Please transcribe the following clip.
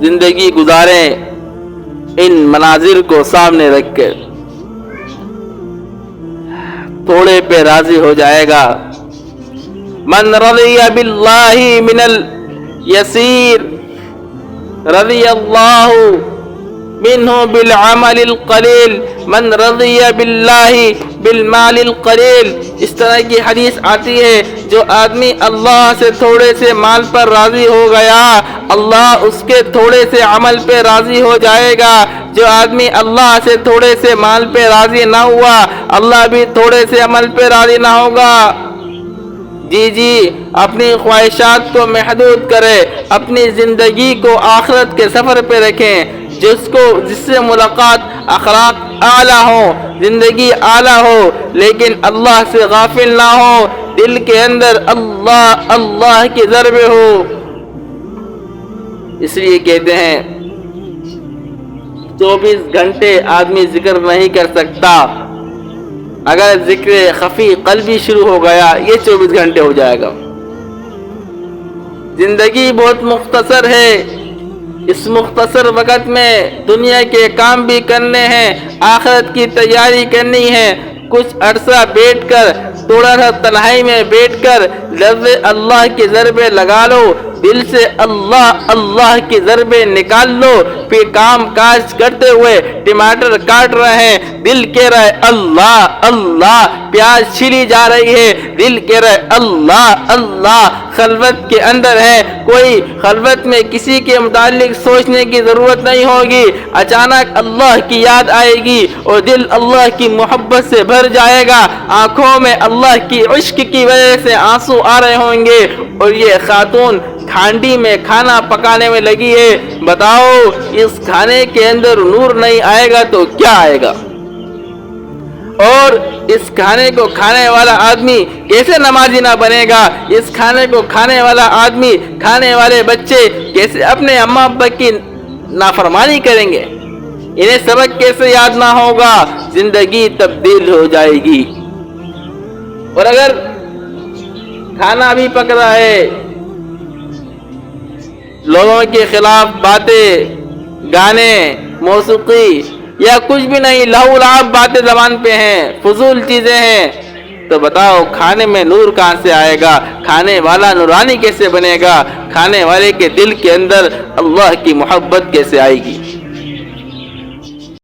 زندگی گزاریں ان مناظر کو سامنے رکھ کر، تھوڑے پہ راضی ہو جائے گا۔ من رضی باللہ من الیسیر رضی اللہ منہ بالعمل القلیل، من رضی باللہ بالمال القلیل۔ اس طرح کی حدیث آتی ہے، جو آدمی اللہ سے تھوڑے سے مال پر راضی ہو گیا، اللہ اس کے تھوڑے سے عمل پہ راضی ہو جائے گا۔ جو آدمی اللہ سے تھوڑے سے مال پہ راضی نہ ہوا، اللہ بھی تھوڑے سے عمل پہ راضی نہ ہوگا۔ جی اپنی خواہشات کو محدود کرے، اپنی زندگی کو آخرت کے سفر پہ رکھیں، جس سے ملاقات اخلاق اعلیٰ ہو، زندگی اعلیٰ ہو، لیکن اللہ سے غافل نہ ہو، دل کے اندر اللہ اللہ کی ضربیں ہو۔ اس لیے کہتے ہیں 24 گھنٹے آدمی ذکر نہیں کر سکتا، اگر ذکر خفی قلبی شروع ہو گیا یہ 24 گھنٹے ہو جائے گا۔ زندگی بہت مختصر ہے، اس مختصر وقت میں دنیا کے کام بھی کرنے ہیں، آخرت کی تیاری کرنی ہے۔ کچھ عرصہ بیٹھ کر، تھوڑا سا تنہائی میں بیٹھ کر لفظ اللہ کی ضربیں لگا لو، دل سے اللہ اللہ کی ضربیں نکال لو۔ پھر کام کاج کرتے ہوئے ٹماٹر کاٹ رہے ہیں، دل کہہ رہا ہے اللہ اللہ، پیاز چھیلی جا رہی ہے، دل کہہ رہا ہے اللہ اللہ۔ خلوت کے اندر ہے، کوئی خلوت میں کسی کے متعلق سوچنے کی ضرورت نہیں ہوگی، اچانک اللہ کی یاد آئے گی اور دل اللہ کی محبت سے بھر جائے گا، آنکھوں میں اللہ کی عشق کی وجہ سے آنسو آ رہے ہوں گے، اور یہ خاتون ہانڈی میں کھانا پکانے میں لگی ہے۔ بتاؤ اس کھانے کے اندر نور نہیں آئے گا تو کیا آئے گا؟ اور اس کھانے کو کھانے والا آدمی کیسے نمازی نہ بنے گا؟ اس کھانے کو کھانے والا آدمی، کھانے والے بچے کیسے اپنے اماں ابا کی نافرمانی کریں گے؟ انہیں سبق کیسے یاد نہ ہوگا؟ زندگی تبدیل ہو جائے گی۔ اور اگر کھانا بھی پک رہا ہے، لوگوں کے خلاف باتیں، گانے، موسیقی یا کچھ بھی نہیں، لہو لعب باتیں زبان پہ ہیں، فضول چیزیں ہیں، تو بتاؤ کھانے میں نور کہاں سے آئے گا؟ کھانے والا نورانی کیسے بنے گا؟ کھانے والے کے دل کے اندر اللہ کی محبت کیسے آئے گی؟